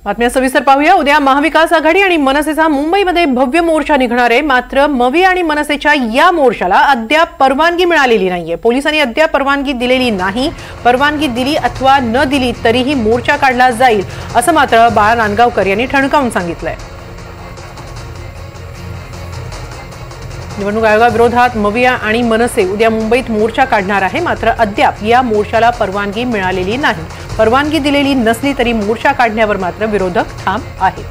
बातम्या सविस्तर पाहूया। उद्या महाविकास आघाडी आणि मनसेचा मुंबईमध्ये भव्य मोर्चा निघणार आहे। मात्र मवी आणि मनसेच्या या मोर्चाला अद्याप परवानगी मिळालेली नाहीये। पोलिसांनी अद्याप परवानगी दिलेली नाही। परवानगी दिली अथवा न दिली तरीही मोर्चा काढला जाईल असं मात्र बाळा नांदगावकर यांनी ठणकावून सांगितलंय। निवडणूक आयोगाविरोधात मवी आणि मनसे उद्या मुंबईत मोर्चा काढणार आहे। मात्र अद्याप या मोर्चाला परवानगी मिळालेली नाही। परवानगी दिलेली नसली तरी मोर्चा काढण्यावर मात्र विरोधक ठाम आहेत।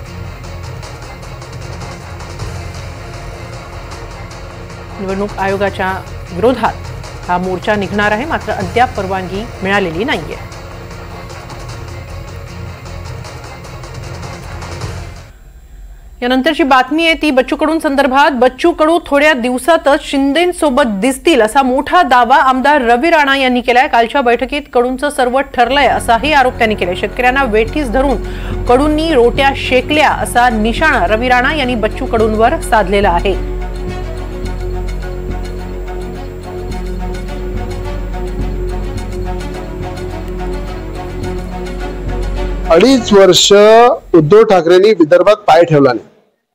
निवडणूक आयोगाच्या विरोधात हा मोर्चा निघणार आहे। मात्र अद्याप परवानगी मिळालेली नाहीये। यानंतरची बातमी आहे ती बच्चू कडू संदर्भात। बच्चू कडू थोड्या दिवसातच शिंदेंसोबत दिसतील असा मोठा दावा आमदार रवी राणा यांनी केलाय। कालच्या बैठकीत कडूंचं सर्व ठरलंय असाही आरोप त्यांनी केलाय। शेतकऱ्यांना वेठीस धरून कडूंनी रोट्या शेकल्या असा निशाणा रवी राणा यांनी बच्चू कडूंवर साधलेला आहे। अडीच वर्ष उद्धव ठाकरेंनी विदर्भात पाय ठेवला नाही।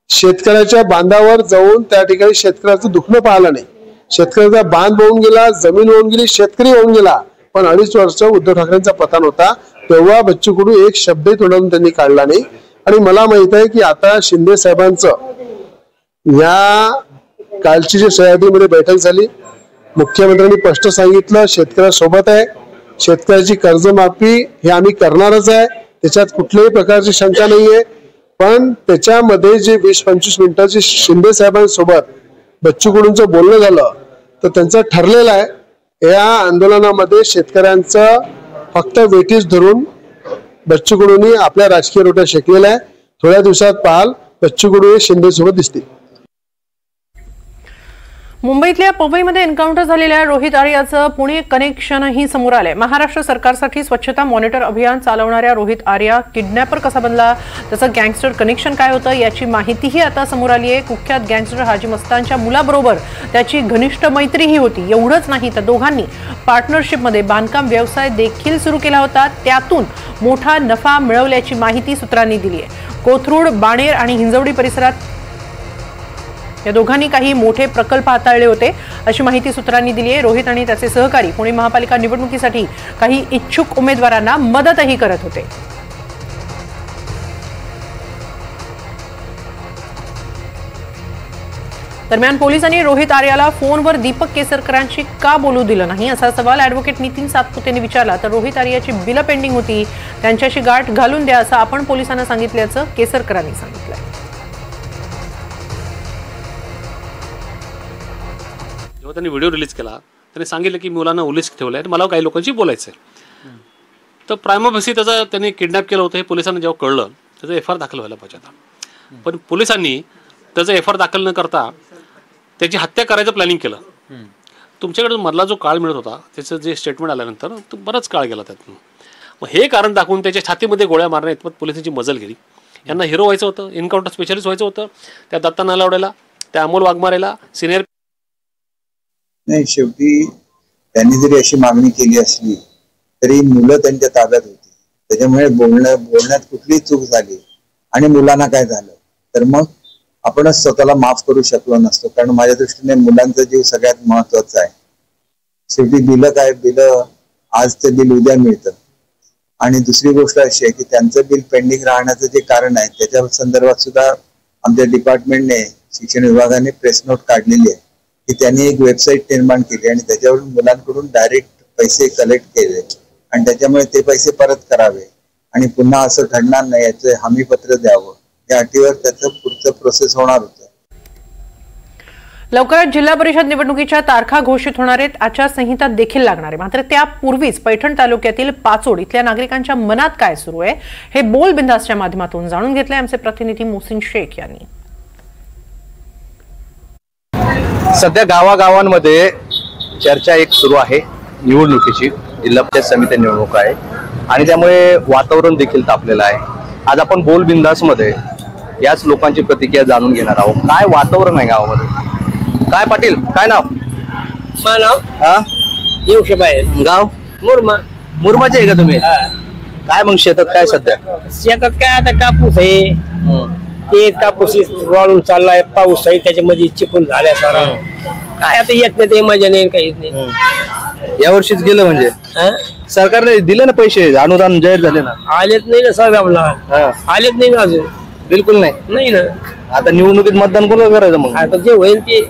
शेतकऱ्याच्या बांधावर जाऊन त्या ठिकाणी शेतकऱ्याचं दुखणं पाहिलं नाही। शेतकऱ्याचा बांध होऊन गेला, जमीन होऊन गेली, शेतकरी होऊन गेला। पण अडीच वर्ष उद्धव ठाकरेंचा पतन होता तेव्हा बच्चू कडू एक शब्द तोंडातून त्यांनी काढला नाही। आणि मला माहित आहे की आता शिंदे साहेबांचं या कालची जी सह्याद्रीमध्ये बैठक झाली, मुख्यमंत्र्यांनी स्पष्ट सांगितलं शेतकऱ्यासोबत आहे। शेतकऱ्याची कर्जमाफी हे आम्ही करणारच आहे, त्याच्यात कुठल्याही प्रकारची शंका नाहीये। पण त्याच्यामध्ये जे 20-25 मिनिटाची शिंदे साहेबांसोबत बच्चू कडूंचं बोलणं झालं तर त्यांचं ठरलेलं आहे या आंदोलनामध्ये शेतकऱ्यांचं फक्त वेठीस धरून बच्चू कडूंनी आपल्या राजकीय रोट्या शेकलेल्या आहे। थोड्या दिवसात पाहाल बच्चू कडू हे शिंदे सोबत दिसतील। मुंबईतल्या पवईमध्ये एन्काउंटर झालेल्या रोहित आर्याचं पुणे कनेक्शनही समोर आलंय। महाराष्ट्र सरकारसाठी स्वच्छता मॉनिटर अभियान चालवणाऱ्या रोहित आर्या किडनॅपर कसा बनला, त्याचं गँगस्टर कनेक्शन काय होतं याची माहितीही आता समोर आली आहे। कुख्यात गँगस्टर हाजी मस्तानच्या मुलाबरोबर त्याची घनिष्ठ मैत्रीही होती। एवढंच नाही तर दोघांनी पार्टनरशिपमध्ये बांधकाम व्यवसाय देखील सुरू केला होता। त्यातून मोठा नफा मिळवल्याची माहिती सूत्रांनी दिली आहे। कोथरूड, बाणेर आणि हिंजवडी परिसरात या दोघांनी काही मोठे प्रकल्प हाताळले होते अशी माहिती सूत्रांनी दिली आहे। रोहित आणि त्याचे सहकारी पुणे महापालिका निवडणुकीसाठी काही इच्छुक उमेदवारांना मदतही करत होते। दरम्यान पोलिसांनी रोहित आर्याला फोनवर दीपक केसरकरांशी का बोलू दिलं नाही असा सवाल ॲडव्होकेट नितीन सातपुतेंनी विचारला। तर रोहित आर्याची बिलं पेंडिंग होती, त्यांच्याशी गाठ घालून द्या असं आपण पोलिसांना सांगितल्याचं केसरकरांनी सांगितलंय। जेव्हा त्यांनी व्हिडिओ रिलीज केला त्यांनी सांगितलं की मुलांना ओलीस ठेवलंय, मला काही लोकांशी बोलायचं आहे। तर प्रायमोफेसी त्याचा त्यांनी किडनॅप केलं होतं हे पोलिसांना जेव्हा कळलं त्याचा FIR दाखल व्हायला पाहिजे होता। पण पोलिसांनी त्याचा FIR दाखल न करता त्याची हत्या करायचं प्लॅनिंग केलं। तुमच्याकडे मधला जो काळ मिळत होता त्याचं जे स्टेटमेंट आल्यानंतर तो बराच काळ गेला त्यातून। मग हे कारण दाखवून त्याच्या छातीमध्ये गोळ्या मारण्या इतपत पोलिसांची मजल गेली। यांना हिरो व्हायचं होतं, एन्काउंटर स्पेशलिस्ट व्हायचं होतं। त्या दत्ता नालावडेला, त्या अमोल वाघमारेला सिनियर नाही, शेवटी त्यांनी जरी अशी मागणी केली असली तरी मुलं त्यांच्या ताब्यात होती। त्याच्यामुळे बोलण्यात कुठलीही चूक झाली आणि मुलांना काय झालं तर मग आपणच स्वतःला माफ करू शकलो नसतो। कारण माझ्या दृष्टीने मुलांचा जीव सगळ्यात महत्वाचा आहे। शेवटी बिलं काय, बिलं आज ते बिल उद्या मिळतं। आणि दुसरी गोष्ट अशी आहे की त्यांचं बिल पेंडिंग राहण्याचं जे कारण आहे त्याच्या संदर्भात सुद्धा आमच्या डिपार्टमेंटने, शिक्षण विभागाने प्रेस नोट काढलेली आहे की त्यांनी एक वेबसाईट निर्माण केली आणि त्याच्यावरून मुलांकडून डायरेक्ट पैसे कलेक्ट केले आणि त्याच्यामुळे ते पैसे परत करावे आणि पुन्हा असं घडणार नाही याचं हमीपत्र द्यावं या अटीवर त्याचं पुढचं प्रोसेस होणार होतं। लवकरच जिल्हा परिषद निवडणुकीच्या तारखा घोषित होणार आहेत, आचारसंहिता देखील लागणार आहे। मात्र त्यापूर्वीच पैठण तालुक्यातील पाचोड इथल्या नागरिकांच्या मनात काय सुरू आहे हे बोल बिंदासच्या माध्यमातून जाणून घेतलंय आमचे प्रतिनिधी मोहसिन शेख यांनी। सध्या गावागावांमध्ये चर्चा एक सुरू आहे निवडणुकीची, जिल्हा परिषद समिती निवडणूक आहे आणि त्यामुळे वातावरण देखील तापलेलं आहे। आज आपण बोल बिंदासमध्ये याच लोकांची प्रतिक्रिया जाणून घेणार आहोत। काय वातावरण आहे गावामध्ये? काय पाटील, काय नाव? नाव येऊ शे बाहेर गाव मुरमा मुरमाचे आहे का तुम्ही? काय मग शेतात काय सध्या? शेतात काय आता कापूस आहे, ते कापूस वाळून चाललाय, पाऊस आहे त्याच्यामध्ये चिकून झाल्या सारा. काय आता येत नाही, ते मजा नाही, काहीच नाही. यावर्षीच गेलं म्हणजे सरकारने दिले ना पैसे, अनुदान जाहीर झाले ना? आलेच नाही ना साहेब, आलेच नाही ना अजून, बिलकुल नाही ना. आता निवडणुकीत मतदान कोणाला करायचं मग? आता जे होईल ते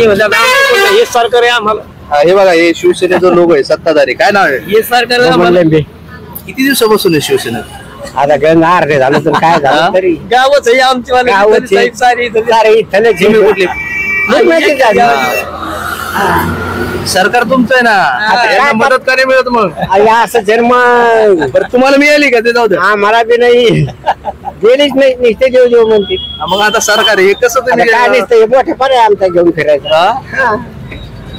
म्हणतात हे सरकार आहे आम्हाला. हे बघा, हे शिवसेनेचं लोक आहे, सत्ताधारी. काय नाव आहे? हे सरकार आहे आम्हाला. किती दिवसापासून आहे शिवसेना? आता गण अर्धे झालं तर काय झालं तरी गावच आहे आमची, साहेब सारी कुठली सरकार तुमचं आहे ना, मदत काय मिळत मग? असं जन्म तुम्हाला मिळाली का? ते जाऊ द्या, मला बी नाही गेलीच नाही, नुसते जेव जेव म्हणते. मग आता सरकार हे कसं काय नसतं, मोठे फार आहे आमचा घेऊन फिरायचं.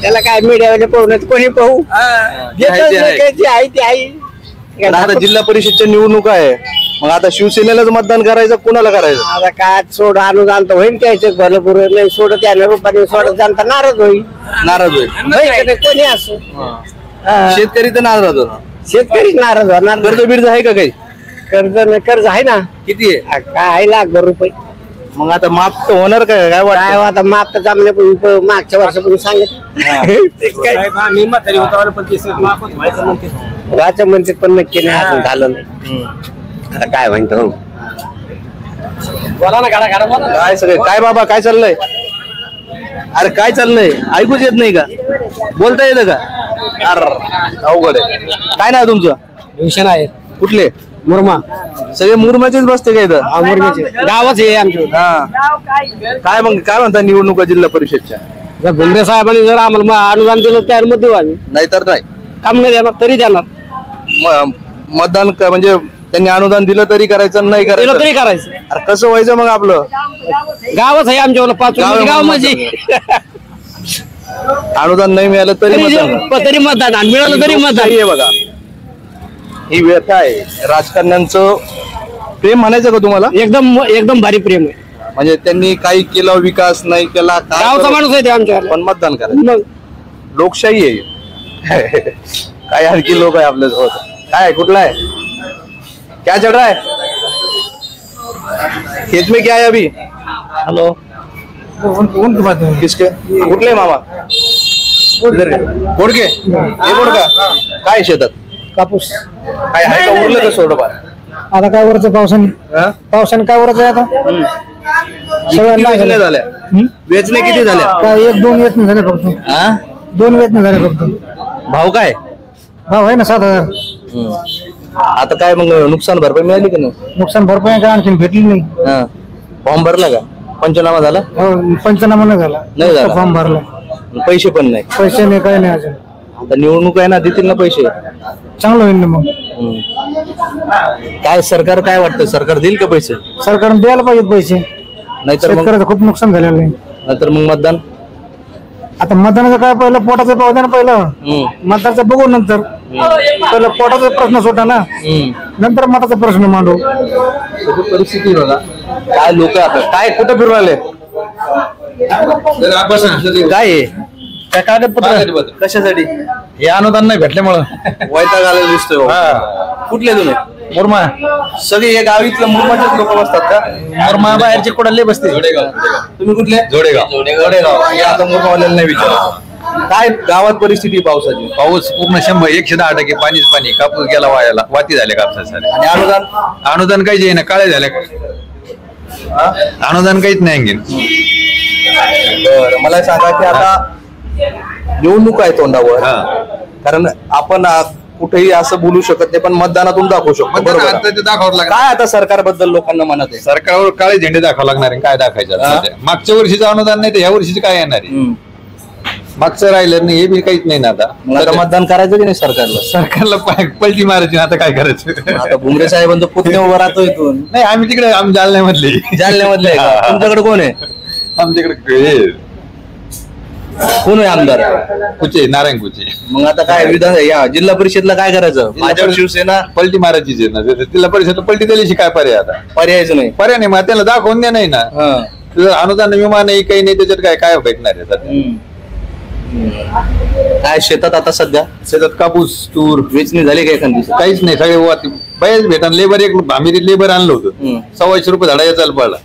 त्याला काय मीडियावाले पाहून कोणी पाहू आहे ते आहे. आता जिल्हा परिषदच्या निवडणुका आहे, मग आता शिवसेनेलाच मतदान करायचं, कुणाला करायचं? आता काय सोड अनुदान तर होईल त्याचं भरपूर नाही, सोडत त्या रूपाने सोडत जाणता नाराज होईल. नाराज होईल कोणी असो, शेतकरी तर नाराज होणार, शेतकरी नाराज होणार. कर्ज बिर्ज आहे का काही? कर्ज आहे ना. किती आहे? काय आहे, लाखभर रुपये. मग आता माफ तर होणार काय? काय वाटतं? आता माफ तर जमले, मागच्या वर्षापूर्वी सांगितलं म्हणते, पण नक्की नाही अजून झालं नाही. आता काय म्हणतो काय सगळे काय बाबा, काय चाललंय? अरे काय चाललंय? ऐकूच येत नाही का? बोलता येतं का? अरे अवघड आहे. काय नाव तुमचं? भीषण आहे. कुठले? मुरमा. सगळे मुरमाचेच बसते का इथं? मुरमाचे गावच आहे आमचं. काय मग काय म्हणता निवडणुका जिल्हा परिषदच्या? जर भुमरे साहेबांनी जर आम्हाला अनुदान दिलं त्यावर मत देऊ आम्ही, नाहीतर नाही. काम नाही देणार तरी देणार. मतदान म्हणजे त्यांनी अनुदान दिलं तरी करायचं, नाही करायचं तरी करायचं. अरे कसं व्हायचं मग? आपलं गावच आहे आमच्या 5 गाव म्हणजे अनुदान नाही मिळालं तरी मतदान, आणि मिळालं तरी मतदान. हे बघा, ही व्यथा आहे. राजकारण्यांचं प्रेम म्हणायचं का तुम्हाला? एकदम भारी प्रेम आहे. म्हणजे त्यांनी काही केलं, विकास नाही केला, गावचा माणूस आहे ते आमच्या, पण मतदान करायचं. लोकशाही आहे. काय आणखी लोक आहे आपल्यासोबत? काय कुठला आहे? क्या चल रहा है? खेत में क्या है अभी? हॅलो, किसके? कुठले मामा? गोडके? हे गोडका काय शेतात? कापूस. काय आहे का? उरलं का सोडपार? आता काय वरचं पावसाने काय वरच आहे आता. वेचणे झाल्या? वेचणे किती झाल्या? काय 1-2 वेचणे झाले फक्त. 2 वेचणे झाले फक्त. भाव काय? भाव आहे ना 7,000. आता काय मग नुकसान भरपाई मिळाली की नाही? नुकसान भरपाई काय आणखी भेटली नाही. फॉर्म भरला का? पंचनामा झाला? पंचनामा नाही झाला. नाही झाला. फॉर्म भरला, पैसे पण नाही. पैसे नाही, काही नाही अजून. आता निवडणूक आहे ना, देतील ना पैसे? चांगलं होईल ना मग. काय सरकार काय वाटतं? सरकार देईल का पैसे? सरकारने द्यायला पाहिजेत पैसे, नाहीतर शेतकऱ्याचं खूप नुकसान झालेलं आहे. नाहीतर मग मतदान? आता मतदानाचं काय, पहिलं पोटाचं पाहू द्या ना, पहिलं मतदानाचं बघू, नंतर पहिलं पोटाचा प्रश्न सुटा ना, नंतर मताचा प्रश्न मांडू. परिस्थिती बघा, काय लोक आता काय कुठं फिरून आले? काय काय कागदपत्र कशासाठी? हे अनुदान नाही भेटल्यामुळं वैताग आलेला दिसतोय. कुठले तुम्ही? मुरमा. सगळे या गावीतलं मुरमाचेच लोक बसतात का? मुरमा बाहेरचे कुडाले बसते. तुम्ही कुठले? जोडेगाव. हे आता मुरमावाल्याला नाही विचार. काय गावात परिस्थिती पावसाची? पाऊस पूर्ण 110% पाणी, कापूस गेला वायाला, वाती झाले कापसासाठी. आणि अनुदान? अनुदान काहीच येईना, काळे झाले. अनुदान काहीच नाही आणखीन. बरं, मला सांगा की आता निवडणूक आहे तोंडावर, कारण आपण कुठेही असं बोलू शकत नाही, पण मतदानातून दाखवू शकतो. बरोबर, दाखवावं लागणार. काय आता सरकारबद्दल लोकांना म्हणत आहे? सरकारवर काळे झेंडे दाखवावं लागणार आहे. काय दाखवायचं? मागच्या वर्षीचं अनुदान नाही तर ह्या वर्षीचं काय येणार आहे? मागचं राहिलं नाही, हे बी काहीच नाही ना. आता मतदान करायचं की नाही सरकारला? सरकारला पलटी मारायची. आता काय करायचं? आता भुमरे साहेबांचं पुतणे उभं राहतो इथून. नाही, आम्ही तिकडे जालन्यामधले. जालन्यामधले का? तुमच्याकडे कोण आहे? आमच्याकडे कोण आहे आमदार? कुचे, नारायण कुचे. मग आता काय विधान या जिल्हा परिषदला काय करायचं? भाजप शिवसेना पलटी मारायचीच आहे ना. जिल्हा परिषद पलटी दिल्याशी काय पर्याय? आता पर्यायच नाही. पर्याय नाही, मग त्याला दाखवून द्या. नाही ना, तुझं अनुदान विमा नाही, काही नाही, त्याच्यात काय काय भेटणार आहे? काय शेतात आता सध्या शेतात कापूस तूर वेचणी झाली का एखाद दिवस? काहीच नाही, सगळे बाहेर भेटा. लेबर एक आम्ही लेबर आणलं होतं, 125 रुपये झाडा याचा पडला.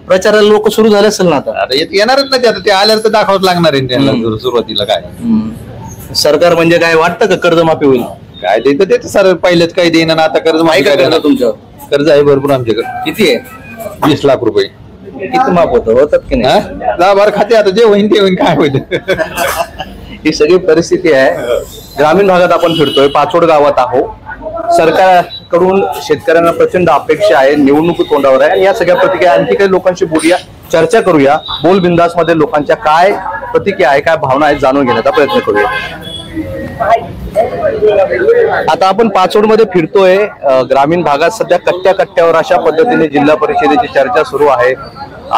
प्रचाराला लोक सुरू झाले असेल ना आता? आता येणारच नाही, आता ते आल्यावर तर दाखवत लागणार आहे त्यांना सुरुवातीला. काय सरकार म्हणजे काय वाटतं का कर्जमाफी होईल? काय देतं ते सर, पहिलेच काही देईना, आता कर्ज आहे का कर्ज तुमच्यावर? कर्ज आहे भरपूर आमच्याकडे. किती आहे? 20 लाख रुपये. किती माफ होतात की नाही? 10-12 खाते, आता जे होईन ते होईन, काय होईल. ही सगळी परिस्थिती आहे. ग्रामीण भागात आपण फिरतोय, पाचोड गावात आहोत. सरकारकडून शेतकऱ्यांना प्रचंड अपेक्षा आहे, निवडणूक तोंडावर आहे. आणि या सगळ्या प्रतिक्रिया आणखी काही लोकांशी बोलूया, चर्चा करूया. बोल बिंदास मध्ये लोकांच्या काय प्रतिक्रिया आहे, काय भावना आहेत जाणून घेण्याचा प्रयत्न करूया. आता आपण पाचोड मध्ये फिरतोय. ग्रामीण भागात सध्या कट्ट्या कट्ट्यावर अशा पद्धतीने जिल्हा परिषदेची चर्चा सुरू आहे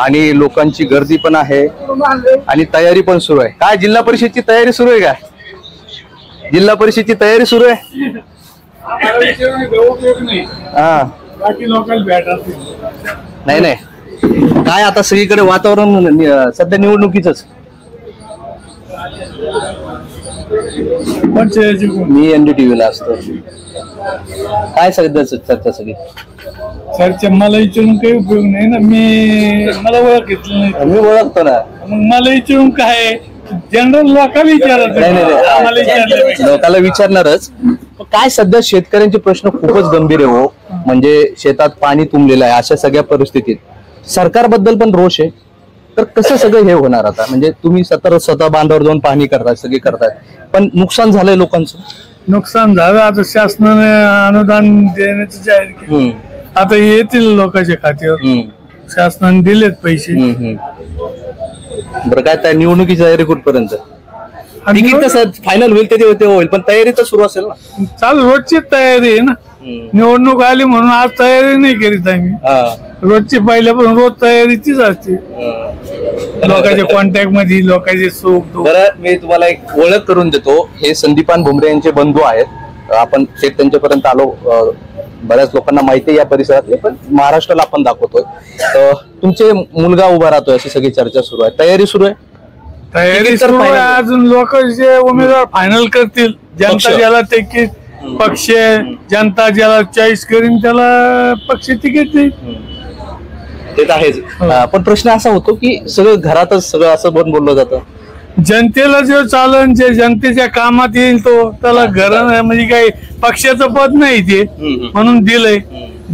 आणि लोकांची गर्दी पण आहे आणि तयारी पण सुरू आहे. काय जिल्हा परिषदची तयारी सुरू आहे? काय जिल्हा परिषदची तयारी सुरू आहे? हा, नाही नाही, काय आता सगळीकडे वातावरण सध्या निवडणुकीच. मी NDTV ला असतो. काय सध्या चर्चा सगळी? चर्चा मला विचारून काही उपयोग नाही ना, मला ओळख घेतलं नाही. मी ओळखतो ना, मग मला विचारून काय? जनरल लोकांना विचारायचं. लोकांना विचारणारच. काय सध्या शेतकऱ्यांचे प्रश्न खूपच गंभीर आहे हो. म्हणजे शेतात पाणी तुंबलेलं आहे. अशा सगळ्या परिस्थितीत सरकारबद्दल पण रोष आहे. तर कसं सगळं हे होणार आता? म्हणजे तुम्ही स्वतः बांधावर जाऊन पाहणी करताय, सगळे करतायत, पण नुकसान झालंय लोकांचं. नुकसान झालं. आता शासनाने अनुदान देण्याचं जाहीर केलं. आता येतील लोकांच्या खात्यावर. शासनाने दिलेत पैसे. बरं, काय त्या निवडणुकीची तयारी कुठपर्यंत? तिकीट कसं फायनल होईल ते होईल, पण तयारी तर सुरू असेल ना? चालू, रोजचीच तयारी आहे ना. निवडणूक आली म्हणून आज तयारी नाही करीत आम्ही. रोजची पहिल्यापासून रोज तयारी तीच असते. लोकांच्या कॉन्टॅक्ट मध्ये, लोकांचे सुख. बरं, मी तुम्हाला एक ओळख करून देतो. हे संदीपान भुमरे यांचे बंधू आहेत. आपण थेट त्यांच्यापर्यंत आलो. बऱ्याच लोकांना माहिती आहे या परिसरातले, पण महाराष्ट्राला आपण दाखवतोय. तुमचे मुलगा उभा राहतोय अशी सगळी चर्चा सुरू आहे. तयारी सुरू आहे? तयारी सुरू आहे. अजून लोक जे उमेदवार फायनल करतील, जनता ज्याला तिकीट, पक्ष जनता ज्याला चॉईस करीन त्याला पक्ष तिकीट देईल. ते तर आहेच. पण प्रश्न असा होतो की सगळं घरातच सगळं असं पण बोललं जातं. जनतेला जो चालन, जे जनतेच्या कामात येईल तो त्याला घर, म्हणजे काही पक्षाचं पद नाही ते म्हणून दिलंय.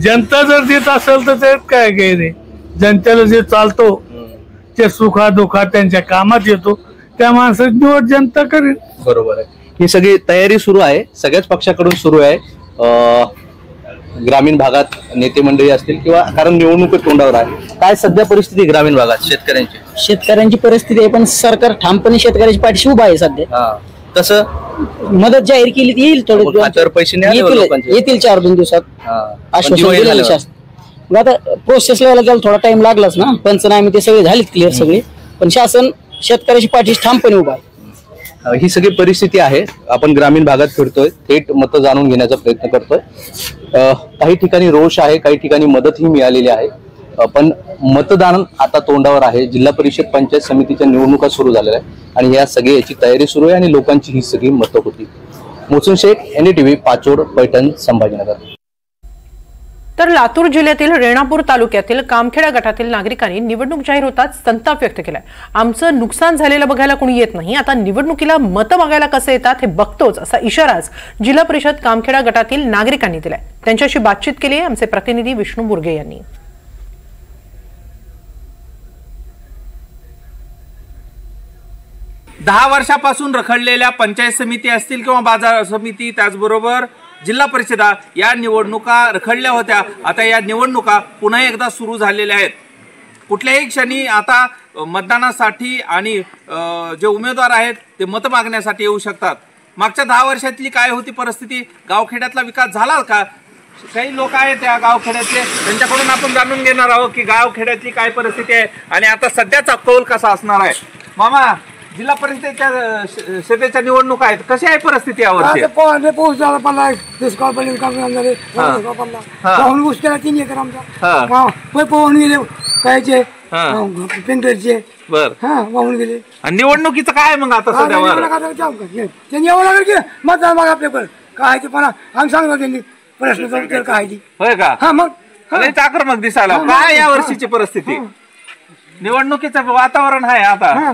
जनता जर देत असेल तर त्यात काय रे, जनतेला जे चालतो, ते सुखादुखात त्यांच्या कामात येतो, त्या माणसाची निवड जनता करेल. बरोबर आहे. ही सगळी तयारी सुरू आहे, सगळ्याच पक्षाकडून सुरू आहे. ग्रामीण भागात नेते मंडळी असतील किंवा, कारण निवडणूक तोंडावर आहे. काय सध्या परिस्थिती ग्रामीण भागात शेतकऱ्यांची परिस्थिती आहे, पण सरकार ठामपणे शेतकऱ्याच्या पाठीशी उभा आहे सध्या. कसं मदत जाहीर केली येईल, थोडे पैसे येतील 4-2 दिवसात आश्वासन दिलेलं शासन. मग आता प्रोसेस लेवलला त्याला थोडा टाइम लागलाच ना. पंचनामे ते सगळे झालेत क्लिअर सगळे, पण शासन शेतकऱ्याची पाठीशी ठामपणे उभा आहे. ही सगळी परिस्थिती आहे. आपण ग्रामीण भागात फिरतोय, थेट मतं जाणून घेण्याचा प्रयत्न करतोय. काही ठिकाणी रोष आहे, काही ठिकाणी मदतही मिळालेली आहे. पण मतदान आता तोंडावर आहे. जिल्हा परिषद पंचायत समितीच्या निवडणुका सुरू झालेल्या आहेत आणि या सगळी याची तयारी सुरू आहे आणि लोकांची ही सगळी मतं होती. मोहसिन शेख, NDTV, पाचोड, पैठण, संभाजीनगर. तर लातूर जिल्ह्यातील रेणापूर तालुक्यातील कामखेडा गटातील नागरिकांनी निवडणूक जाहीर होताच संताप व्यक्त केलाय. आमचं नुकसान झालेलं बघायला कोणी येत नाही, आता निवडणुकीला मतं मागायला कसं येतात हे बघतोच, असा इशाराच जिल्हा परिषद कामखेडा गटातील नागरिकांनी दिलाय. त्यांच्याशी बातचीत केली आहे आमचे प्रतिनिधी विष्णू बुर्गे यांनी. 10 वर्षापासून रखडलेल्या पंचायत समिती असतील किंवा बाजार समिती, त्याचबरोबर जिल्हा परिषदा या निवडणुका रखडल्या होत्या. आता या निवडणुका पुन्हा एकदा सुरू झालेल्या आहेत. कुठल्याही क्षणी आता मतदानासाठी आणि जे उमेदवार आहेत ते मत मागण्यासाठी येऊ शकतात. मागच्या 10 वर्षातली काय होती परिस्थिती, गावखेड्यातला विकास झाला का? काही लोक आहेत त्या गावखेड्यातले, त्यांच्याकडून आपण जाणून घेणार आहोत की गावखेड्यातली काय परिस्थिती आहे आणि आता सध्याचा कौल कसा असणार आहे. मामा, जिल्हा परिषदेच्या शेतीच्या निवडणुका आहेत, कशी आहे परिस्थिती यावर्षी? पाऊस झाला पडला, दुष्काळ पडले, झाले, पाहून ऊस केला 3 एकर आमचा, पोहून गेले कायचे पेंटरचे बर वाहून गेले. आणि निवडणुकीचं काय मग आता सध्या त्यांनी यावं लागेल की मतदान मग आपल्याकडे काय ते पण आम्ही सांगतो त्यांनी प्रश्न काय ती होय का? हा मग आक्रमक दिसायला काय या वर्षीची परिस्थिती? निवडणुकीचं वातावरण आहे आता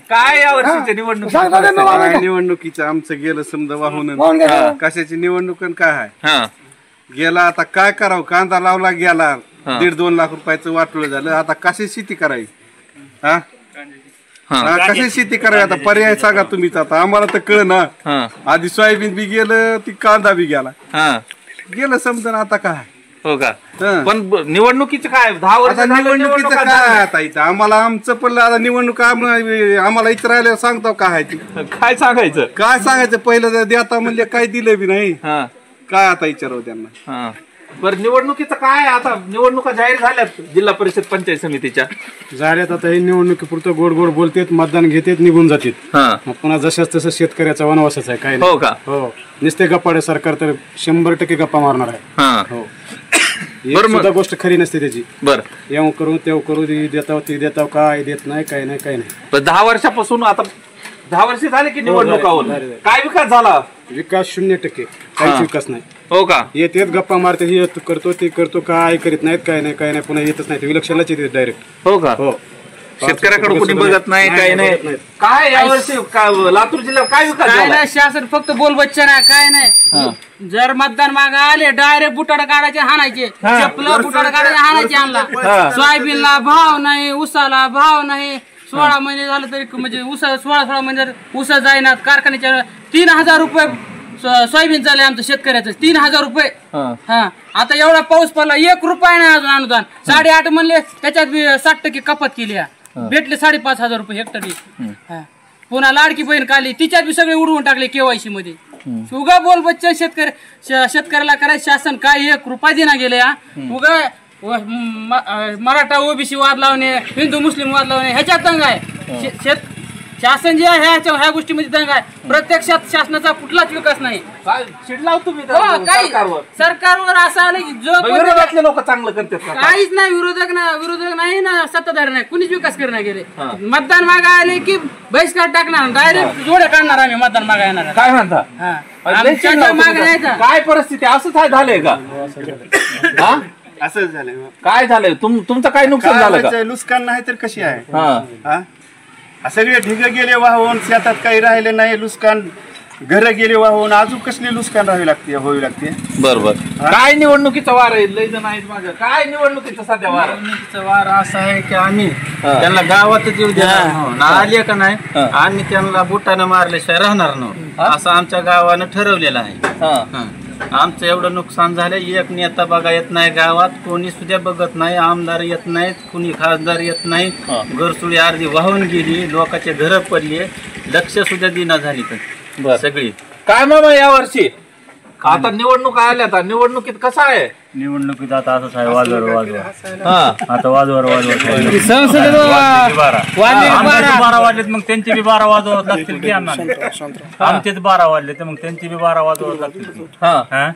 काय या वर्षीची निवडणुकीचं आमचं गेलं समजा वाहून कशाची निवडणूक काय आहे गेला आता काय करावं कांदा लावला गेला 1.5-2 लाख रुपयाचं वाटलं झालं आता कशी शेती करायची कशी शेती करायची आता पर्याय सांगा तुम्हीच आता आम्हाला तर कळ ना आधी सोयाबीन बी गेलं ती कांदा बी गेला गेलं समजा आता काय हो का पण निवडणुकीचं काय 10 वर्ष निवडणुकीचं काय आता इथं आम्हाला आमचं पण आता निवडणूक आम्हाला इथं राहिल्यावर सांगतो काय काय सांगायचं पहिलं देता म्हणजे काय दिलं बी नाही काय आता विचारावं त्यांना. बरं निवडणुकीचं काय आता निवडणुका जाहीर झाल्यात जिल्हा परिषद पंचायत समितीच्या झाल्यात आता हे निवडणुकीपुरतं गोड गोड बोलतेत मतदान घेतेत निघून जातात मग पुन्हा जशाच तसं शेतकऱ्याचा वनवासच आहे काय हो का? हो नुसते गप्पाडे सरकार तर 100% गप्पा मारणार आहे. हो गोष्ट खरी नसते त्याची. बरं येऊ करू तेव करू देताव ती देताव काय देत नाही काय नाही काय नाही. पण 10 वर्षापासून आता 10 वर्ष झाले की निवडणुकावर काय विकास झाला? विकास 0% काहीच विकास नाही. हो का? येतेत गप्पा मारते हे करतो ते करतो काय करीत नाहीत काय नाही काय नाही पुन्हा येतच नाही विलक्षणलाच येते डायरेक्ट. हो का? हो शेतकऱ्याकडे कोणी बघत नाही काय नाही. काय यावर्षी लातूर जिल्ह्यात काय विकास झाला? शासन फक्त बोलबच्चन आहे काय नाही. जर मतदान मागे आले डायरेक्ट बुटाड काढायचे हाणायचे चपलं बुटाड काढायचे हाणायचे आणला. सोयाबीनला भाव नाही उसाला भाव नाही 16 महिने झालं तरी म्हणजे उसा 16 महिने उसा जाईनात कारखान्याच्या 3000 रुपये सोयाबीन चालले आमचं शेतकऱ्याचं 3000 रुपये. आता एवढा पाऊस पडला 1 रुपया नाही अजून अनुदान 8.5 म्हणले त्याच्यात 60% कपात केली भेटले 5,500 रुपये हेक्टरी. पुन्हा लाडकी बहीण काढली तिच्यात बी सगळे उडवून टाकले KYC मध्ये. उगा बोल बच्चन शेतकऱ्याला करायचं शासन काय 1 रुपया दिना गेले. उगा मराठा OBC वाद लावणे हिंदू मुस्लिम वाद लावणे ह्याच्यात दंग आहे. शासन जे आहे ह्या गोष्टीमध्ये दंग आहे. प्रत्यक्षात शासनाचा कुठलाच विकास नाही. सरकारवर असं आलं की जो विरोधातले लोक चांगलं करतात काहीच नाही विरोधक नाही ना सत्ताधारी नाही कुणीच विकास करणार गेले. मतदान मागा आले की बहिष्कार टाकणार डायरेक्ट जोडे काढणार आम्ही मतदान मागा येणार. काय म्हणता? काय परिस्थिती असंच झालंय का? असंच झालंय. काय झालंय तुमचं काय नुकसान झालं का? नुकसान नाही तर कशी आहे सगळे ढिग गेले वाहून शेतात काही राहिले नाही नुकसान घर गेले वाहून अजून कसले नुकसान राहावी लागते. बरोबर. काय निवडणुकीचा वार आहे लय जण आहेत माझं काय निवडणुकीचा सध्या वार? निवडणुकीचा वार असा आहे की आम्ही त्यांना गावातच येऊ देणार आले का नाही आम्ही त्यांना बुटानं मारल्याशिवाय राहणार नव्हतं असं आमच्या गावानं ठरवलेलं आहे. आमचं एवढं नुकसान झालं एक नेता बघा येत नाही गावात कोणी सुद्धा बघत नाही आमदार येत नाहीत कुणी खासदार येत नाही घरसुळी अर्धी वाहून गेली लोकांचे घर पडले लक्ष सुद्धा दिना झाली तर सगळी. काय मामा यावर्षी आता निवडणूक आल्या आता निवडणुकीत कसं आहे? निवडणुकीत आता असंच आहे वाजवर आता वाजवर 12 वाजलेत मग त्यांचे बी 12 वाजवत लागतील की आमचेच 12 वाजले तर मग त्यांचे बी 12 वाजवत लागतील.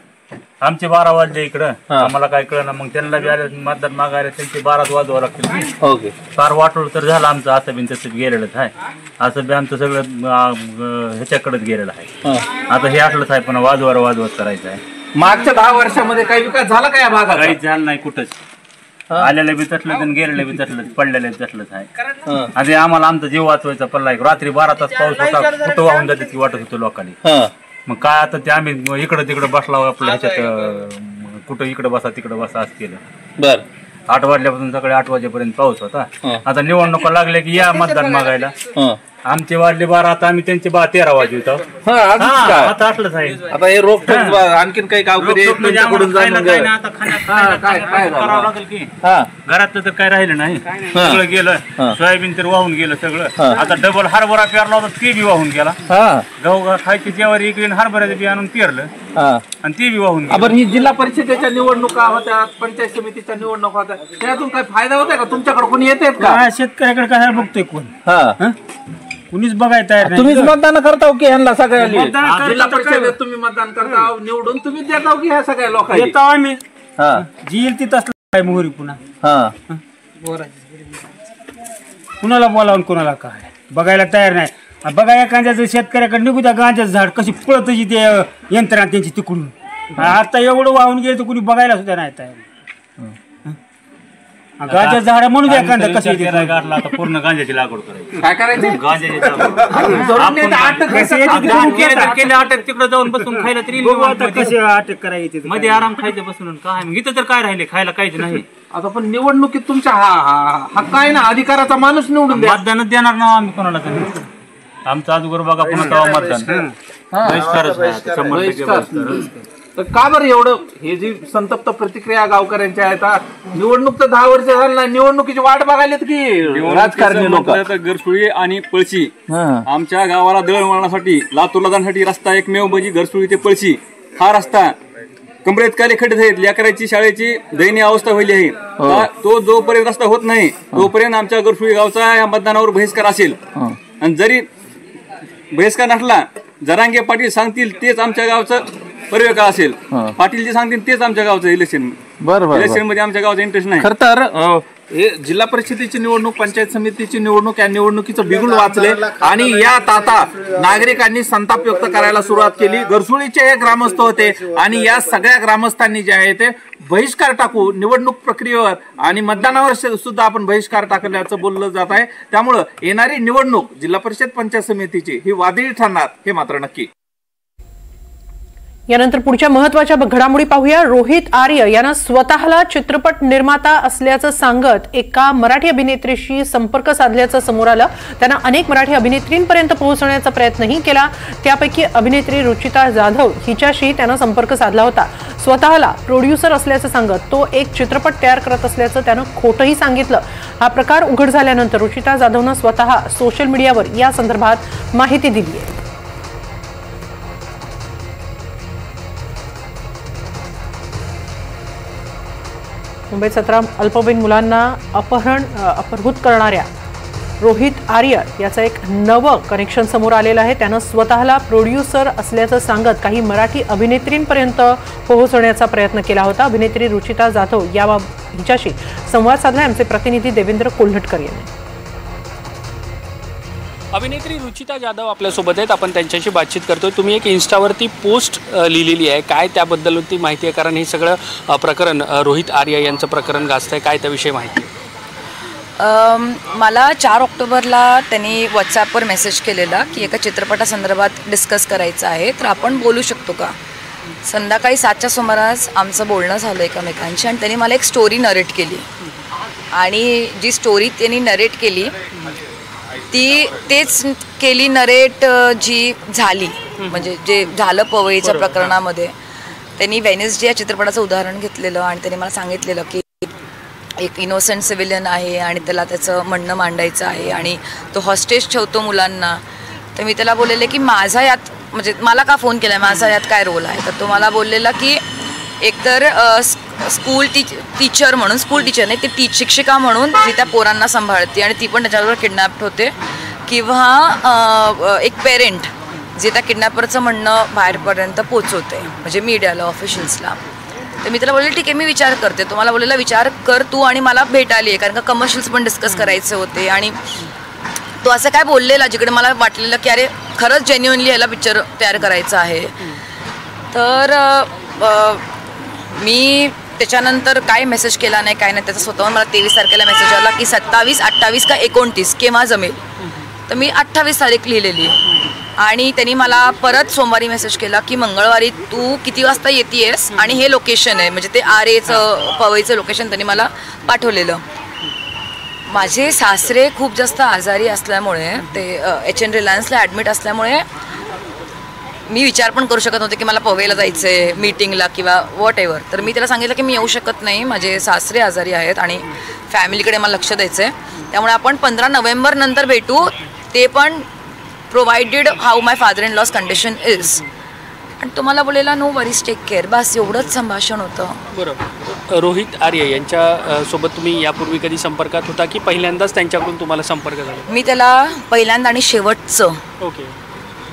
आमचे 12 वाजले इकडं आम्हाला काय कळलं मग त्यांना बी आले मतदान मागायला त्यांचे 12 वाजवावं लागतील. ओके फार वाटोळ तर झालं आमचं असं बी तसं गेलेलंच आहे. असं बी आमचं सगळं ह्याच्याकडेच गेलेलं आहे. आता हे असलंच आहे पण वाजवत करायचं आहे. मागच्या 10 वर्षामध्ये काही विकास झाला का या भागात? काहीच झालं नाही कुठंच. आलेलं बी तसलंच आणि गेलेलं बी तसलंच पडलेलं बी तसलंच आहे. आणि आम्हाला आमचा जीव वाचवायचा पडला रात्री 12 तास पाऊस होता कुठं वाहून जाते की वाटत होतं लोकांनी. मग काय आता ते आम्ही इकडं तिकडं बसला आपल्या ह्याच्यात कुठं इकडं बसा तिकडं बसा असं केलं. बर 8 वाजल्यापासून सकाळी 8 वाजेपर्यंत पाऊस होता. आता निवडणुका लागल्या की या मतदान मागायला आमचे वाढले 12 आता आम्ही त्यांचे 13 वाजवतो. आता असलंच आहे. आता हे रोख आणखीन काही गावकरी तुमच्याकडून करावं लागेल की घरातलं तर काय राहिलं नाही, सगळं गेलं. सोयाबीन तर वाहून गेलं सगळं. आता डबल हरभरा पेरला होता ते बी वाहून गेला. गहू खायची ज्वारी इकडे हरभऱ्याचं बी आणून पेरलं आणि ते बी वाहून गेलं. ही जिल्हा परिषदेच्या निवडणुका होत्या, पंचायत समितीच्या निवडणुका होत्या, त्यातून काही फायदा होता का तुमच्याकडे? कोणी येते का? शेतकऱ्याकडे काय बघतोय कोण? कुणीच बघायला तयार नाही. तुम्हीच मतदान करता की ह्यांना सगळ्या जिल्हा परिषदेत तुम्ही मतदान करता, निवडून तुम्ही देता की ह्या सगळ्या लोकांना? येतो आम्ही जी येईल ती तसलं काय मोहरी पुन्हा कुणाला बोलावून कुणाला काय बघायला तयार नाही. बघा एखाद्याचं शेतकऱ्याकडे निघू द्या गांजाचं झाड कशी पळत ते यंत्रणा त्यांची तिकडून. आता एवढं वाहून गेलं तर कुणी बघायला सुद्धा नाही तयार. गांजाचं झाड म्हणून एखादं कसं गाठला आता पूर्ण गांजाची लागवड करायची. काय करायचं? गांजाची अटक तिकडे जाऊन बसून खायला तरी कसे अटक करायची मध्ये आराम खायचं बसून काय इथं तर काय राहिले खायला काहीच नाही. आता पण निवडणुकीत तुमच्या हक्क आहे ना, अधिकाराचा माणूस निवडून द्या. मतदानच देणार ना आम्ही कोणाला तरी. आमचं अजून बघा पुन्हा मतदान तर का बरं एवढं हे जी संतप्त प्रतिक्रिया गावकऱ्यांच्या आहेत? निवडणूक तर 10 वर्ष झालं नाही, निवडणुकीची वाट बघायला की राजकारणी लोक. गरसुळी आणि पळशी आमच्या गावाला दळणवळणासाठी लातूरला जाण्यासाठी रस्ता एकमेव म्हणजे गरसुळी ते पळशी हा रस्ता कमरेत काले खड्डे आहेत. लेकराची शाळेची दयनीय अवस्था व्हायली आहे. तो जोपर्यंत रस्ता होत नाही तोपर्यंत आमच्या गरसुळी गावचा या मतदानावर बहिष्कार असेल. आणि जरी बहिष्कार नसला, जरांगे पाटील सांगतील तेच आमच्या गावचं पर्यवेक्षक असेल. पाटील जे सांगतील तेच आमच्या गावचं इलेक्शन. इलेक्शन मध्ये आमच्या गावचा इंटरेस्ट नाही. खरं तर हे जिल्हा परिषदेची निवडणूक, पंचायत समितीची निवडणूक, या निवडणुकीचं बिगुल वाचले आणि यात आता नागरिकांनी संताप व्यक्त करायला सुरुवात केली. गरसुळीचे हे ग्रामस्थ होते आणि या सगळ्या ग्रामस्थांनी जे आहे ते बहिष्कार टाकू निवडणूक प्रक्रियेवर आणि मतदानावर सुद्धा आपण बहिष्कार टाकल्याचं बोललं जात आहे. त्यामुळं येणारी निवडणूक जिल्हा परिषद पंचायत समितीची ही वादळी ठरणार हे मात्र नक्की. यानंतर पुढच्या महत्त्वाच्या घडामोडी पाहूया. रोहित आर्य यानं स्वतःला चित्रपट निर्माता असल्याचं सांगत एका मराठी अभिनेत्रीशी संपर्क साधल्याचं समोर आलं. त्यानं अनेक मराठी अभिनेत्रींपर्यंत पोहोचण्याचा प्रयत्नही केला. त्यापैकी अभिनेत्री रुचिता जाधव हिच्याशी त्यानं संपर्क साधला होता. स्वतःला प्रोड्युसर असल्याचं सांगत तो एक चित्रपट तयार करत असल्याचं त्यानं खोटंही सांगितलं. हा प्रकार उघड झाल्यानंतर रुचिता जाधवनं स्वतः सोशल मीडियावर या संदर्भात माहिती दिली आहे. मुंबईत 17 अल्पवयीन मुलांना अपहृत करणाऱ्या रोहित आर्य याचं एक नवं कनेक्शन समोर आलेलं आहे. त्यानं स्वतःला प्रोड्युसर असल्याचं सांगत काही मराठी अभिनेत्रींपर्यंत पोहोचण्याचा प्रयत्न केला होता. अभिनेत्री रुचिता जाधव हिच्याशी संवाद साधला आमचे प्रतिनिधी देवेंद्र कोल्हटकर यांनी. अभिनेत्री रुचिता जाधव आपल्यासोबत आहेत, आपण त्यांच्याशी बातचीत करतोय. तुम्ही एक इन्स्टावरती पोस्ट लिहिलेली आहे, काय त्याबद्दलची माहिती आहे? कारण हे सगळं प्रकरण रोहित आर्य यांचं प्रकरण गाजतंय, काय त्याविषयी माहिती? मला 4 ऑक्टोबरला त्यांनी व्हॉट्सॲपवर मेसेज केलेला की एका चित्रपटासंदर्भात डिस्कस करायचं आहे, तर आपण बोलू शकतो का? संध्याकाळी 7च्या सुमारास आमचं बोलणं झालं एकमेकांशी आणि त्यांनी मला एक स्टोरी नरेट केली आणि जी स्टोरी त्यांनी नरेट केली तेच केली नरेट जी झाली, म्हणजे जे झालं पवईच्या प्रकरणामध्ये. त्यांनी वेनेसडे या चित्रपटाचं उदाहरण घेतलेलं आणि त्यांनी मला सांगितलेलं की एक इनोसेंट सिव्हिलियन आहे आणि त्याला त्याचं म्हणणं मांडायचं आहे आणि तो हॉस्टेज ठेवतो मुलांना. तर मी त्याला बोललेले की माझा यात, म्हणजे मला का फोन केला, माझा यात काय रोल आहे? तर तो मला बोललेला की एकतर स्कूल टीचर म्हणून, स्कूल टीचर नाही ती शिक्षिका म्हणून जी त्या पोरांना सांभाळते आणि ती पण त्याच्याबरोबर किडनॅप्ड होते, किंवा एक पेरेंट जे त्या किडनॅपरचं म्हणणं बाहेरपर्यंत पोचवते, म्हणजे मीडियाला, ऑफिशियल्सला. तर मी त्याला बोलले ठीक आहे मी विचार करते. तो मला बोललेला विचार कर तू आणि मला भेटायला ये, कारण का कमर्शियल्स पण डिस्कस करायचे होते. आणि तो असं काय बोललेला जिकडे मला वाटलेलं की अरे खरंच जेन्युइनली ह्याला पिक्चर तयार करायचं आहे. तर मी त्याच्यानंतर काय मेसेज केला नाही काय नाही, त्याचा स्वतःहून मला 23 तारखेला मेसेज आला की 27, 28 का 29 केव्हा जमेल. तर मी 28 तारीख लिहिलेली आणि त्यांनी मला परत सोमवारी मेसेज केला की मंगळवारी तू किती वाजता येतेस आणि हे लोकेशन आहे, म्हणजे ते आरेचं पवईचं लोकेशन त्यांनी मला पाठवलेलं. माझे सासरे खूप जास्त आजारी असल्यामुळे ते HN रिलायन्सला ॲडमिट असल्यामुळे मी विचार पण करू शकत नव्हते की मला पवईला जायचं आहे मीटिंगला किंवा वॉट एव्हर. तर मी त्याला सांगितलं की मी येऊ शकत नाही, माझे सासरे आजारी आहेत आणि फॅमिलीकडे मला लक्ष द्यायचं आहे, त्यामुळे आपण 15 नोव्हेंबर नंतर भेटू, ते पण provided how my father in laws condition is. आणि तुम्हाला बोलेला नो वरीज टेक केअर, बस एवढंच संभाषण होतं. बरोबर. रोहित आर्य यांच्या सोबत तुम्ही यापूर्वी कधी संपर्कात होता की पहिल्यांदाच त्यांच्याकडून तुम्हाला संपर्क झाला? मी त्याला पहिल्यांदा आणि शेवटचं ओके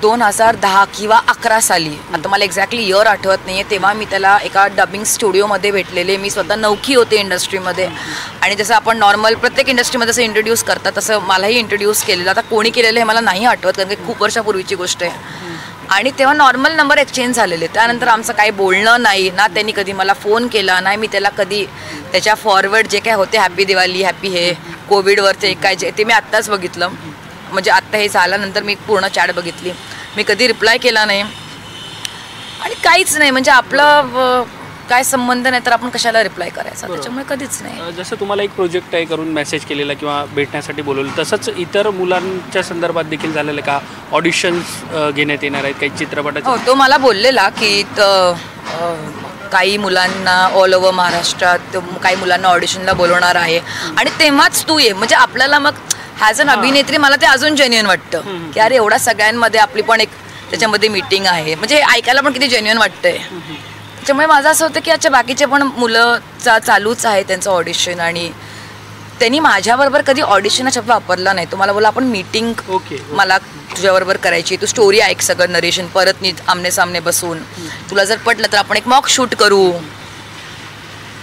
2010 किंवा 11 साली, आता मला एक्झॅक्टली इयर आठवत नाही आहे, तेव्हा मी त्याला एका डबिंग स्टुडिओमध्ये भेटलेले. मी स्वतः नवखी होते इंडस्ट्रीमध्ये आणि जसं आपण नॉर्मल प्रत्येक इंडस्ट्रीमध्ये जसं इंट्रोड्यूस करतात तसं मलाही इंट्रोड्यूस केलेलं. आता कोणी केलेलं हे मला नाही आठवत कारण की खूप वर्षापूर्वीची गोष्ट आहे. आणि तेव्हा नॉर्मल नंबर एक्सचेंज झालेले. त्यानंतर आमचं काही बोलणं नाही ना, त्यांनी कधी मला फोन केला नाही, मी त्याला कधी त्याच्या फॉरवर्ड जे काय होते हॅपी दिवाळी हॅपी हे कोविडवरचे काय जे ते मी आत्ताच बघितलं, म्हणजे आत्ता हे झाल्यानंतर मी पूर्ण चॅट बघितली. मी कधी रिप्लाय केला नाही आणि काहीच नाही, म्हणजे आपलं काय संबंध नाही तर आपण कशाला रिप्लाय करायचा, त्याच्यामुळे कधीच नाही. जसं तुम्हाला एक प्रोजेक्ट आहे करून मेसेज केलेला किंवा भेटण्यासाठी बोलवलं, तसंच इतर मुलांच्या संदर्भात देखील झालेलं का? ऑडिशन्स घेण्यात येणार आहेत काही चित्रपटाचे? हो, तो मला बोललेला की काही मुलांना ऑल ओव्हर महाराष्ट्रात काही मुलांना ऑडिशनला बोलवणार आहे आणि तेव्हाच तू ये. म्हणजे आपल्याला मग ॲज अन अभिनेत्री मला ते अजून जेन्युइन वाटतं की अरे एवढा सगळ्यांमध्ये आपली पण एक त्याच्यामध्ये मीटिंग आहे, म्हणजे ऐकायला पण किती जेन्युइन वाटतंय. त्याच्यामुळे माझं असं होतं की अच्छा बाकीचे पण मुलं चालूच आहे त्यांचं ऑडिशन आणि त्यांनी माझ्याबरोबर कधी ऑडिशन हा शब्द वापरला नाही. तुम्हाला बोला आपण मीटिंग मला तुझ्याबरोबर करायची, तू स्टोरी ऐक सगळं नरेशन परत नीट आमने सामने बसून, तुला जर पटलं तर आपण एक मॉक शूट करू,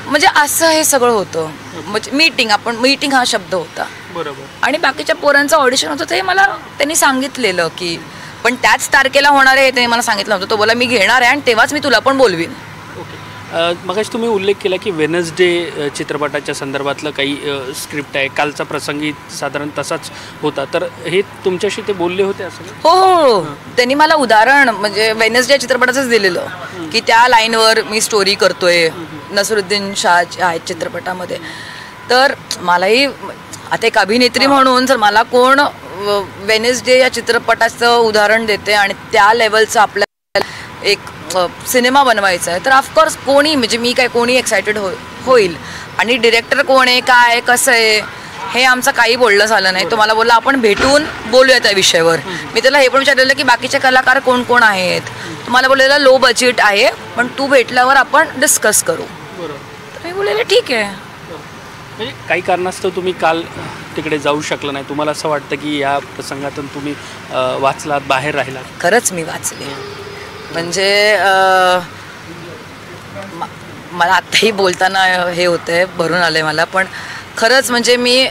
म्हणजे असं हे सगळं होतं. म्हणजे मीटिंग हा शब्द होता. बरोबर. आणि बाकीच्या पोरांचं ऑडिशन होतं ते मला त्यांनी सांगितलेलं की पण त्याच तारखेला होणार आहे ते मला सांगितलं होतं. तो बोला मी घेणार आहे आणि तेव्हाच मी तुला पण बोलवीन. मगाशी तुम्ही उल्लेख केला की वेनसडे चित्रपटाच्या संदर्भातलं काही स्क्रिप्ट आहे, कालचा प्रसंगी साधारण तसाच होता, तर हे तुमच्याशी ते बोलले होते असं? हो, त्यांनी मला उदाहरण म्हणजे वेनसडे चित्रपटाचंच दिलेलं की त्या लाईनवर मी स्टोरी करतोय नसरुद्दीन शाह आहेत चित्रपटामध्ये. तर मलाही आता एक अभिनेत्री म्हणून जर मला कोण वेनसडे या चित्रपटाचं उदाहरण देते आणि त्या लेवलचं आपल्याला एक सिनेमा बनवायचा आहे तर ऑफकोर्स कोणी म्हणजे मी काय कोणी एक्सायटेड होईल. आणि डिरेक्टर कोण आहे काय कसं आहे हे आमचं काही बोलणं झालं नाही. तो मला बोलला आपण भेटून बोलूया त्या विषयावर. मी त्याला हे पण विचारलेलं की बाकीचे कलाकार कोण कोण आहेत. तुम्हाला बोललेलं लो बजेट आहे पण तू भेटल्यावर आपण डिस्कस करू. तर मी बोललेलं ठीक आहे. म्हणजे काही कारणास्तव तुम्ही काल तिकडे जाऊ शकला नाही, तुम्हाला असं वाटतं की या प्रसंगातून तुम्ही वाचलात, बाहेर राहिलात? खरंच मी वाचले. म्हणजे मला आत्ताही बोलताना हे होतंय, भरून आलंय मला, पण खरंच म्हणजे मी